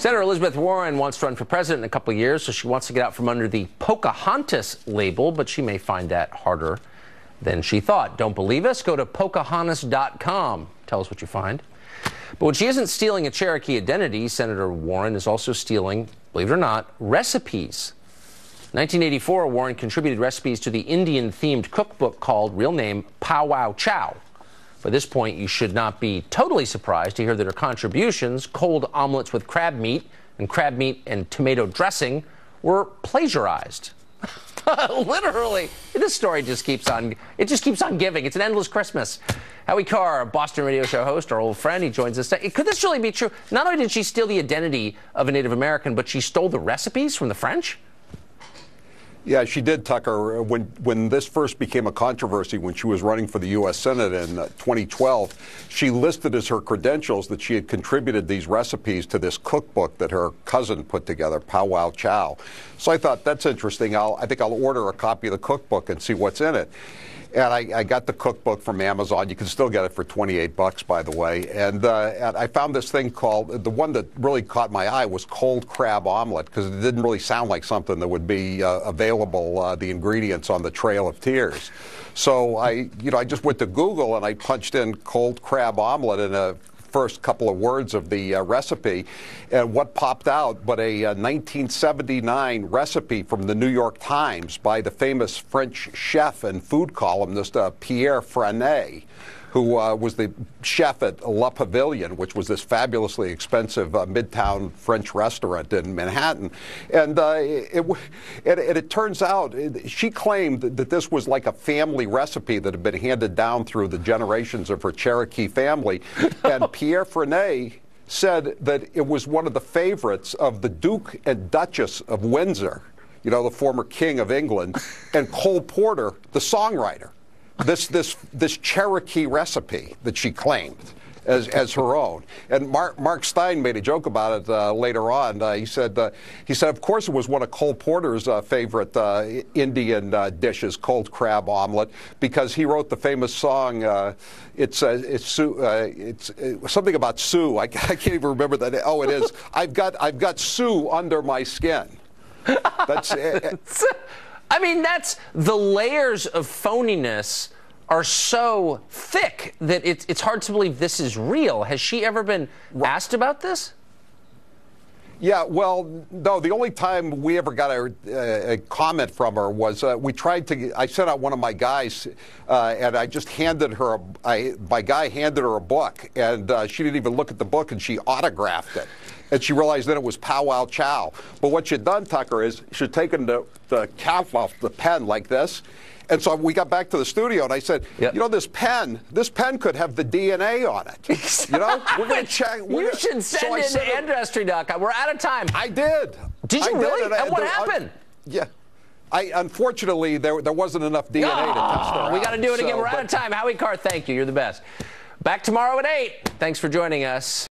Senator Elizabeth Warren wants to run for president in a couple of years, so she wants to get out from under the Pocahontas label, but she may find that harder than she thought. Don't believe us? Go to Pocahontas.com. Tell us what you find. But when she isn't stealing a Cherokee identity, Senator Warren is also stealing, believe it or not, recipes. 1984, Warren contributed recipes to the Indian-themed cookbook called, real name, Pow Wow Chow. By this point, you should not be totally surprised to hear that her contributions, cold omelets with crab meat and tomato dressing, were plagiarized. Literally. This story just keeps on giving. It's an endless Christmas. Howie Carr, a Boston radio show host, our old friend, he joins us. Could this really be true? Not only did she steal the identity of a Native American, but she stole the recipes from the French? Yeah, she did, Tucker. When this first became a controversy, when she was running for the U.S. Senate in 2012, she listed as her credentials that she had contributed these recipes to this cookbook that her cousin put together, Pow Wow Chow. So I thought, that's interesting. I think I'll order a copy of the cookbook and see what's in it. And I got the cookbook from Amazon. You can still get it for $28, by the way. And I found this thing called, the one that really caught my eye was cold crab omelet, because it didn't really sound like something that would be available, the ingredients on the Trail of Tears. So I just went to Google and I punched in cold crab omelet in a first couple of words of the recipe, and what popped out but a 1979 recipe from the New York Times by the famous French chef and food columnist Pierre Franet, who was the chef at Le Pavilion, which was this fabulously expensive midtown French restaurant in Manhattan. And it turns out, she claimed that this was like a family recipe that had been handed down through the generations of her Cherokee family. And Pierre Franet said that it was one of the favorites of the Duke and Duchess of Windsor, you know, the former King of England, and Cole Porter, the songwriter. This Cherokee recipe that she claimed as her own. And Mark Stein made a joke about it later on. He said, of course, it was one of Cole Porter's favorite Indian dishes, cold crab omelet, because he wrote the famous song. It's something about Sue. I can't even remember that. Oh, it is. I've got Sue under my skin. That's. I mean, that's the layers of phoniness are so thick that it's hard to believe this is real. Has she ever been asked about this? Yeah, well, no, the only time we ever got a comment from her was I sent out one of my guys and I just handed her, my guy handed her a book, and she didn't even look at the book, and she autographed it. And she realized then it was Pow Wow Chow. But what she'd done, Tucker, is she'd taken the cap off the pen like this. And so we got back to the studio, and I said, yep, you know, this pen could have the DNA on it. You know, we're going to check. You should send it to Ancestry.com. We're out of time. I did. Did you really? And what happened? Yeah. Unfortunately, there wasn't enough DNA to test her out. We got to do it again. We're out of time. Howie Carr, thank you. You're the best. Back tomorrow at 8. Thanks for joining us.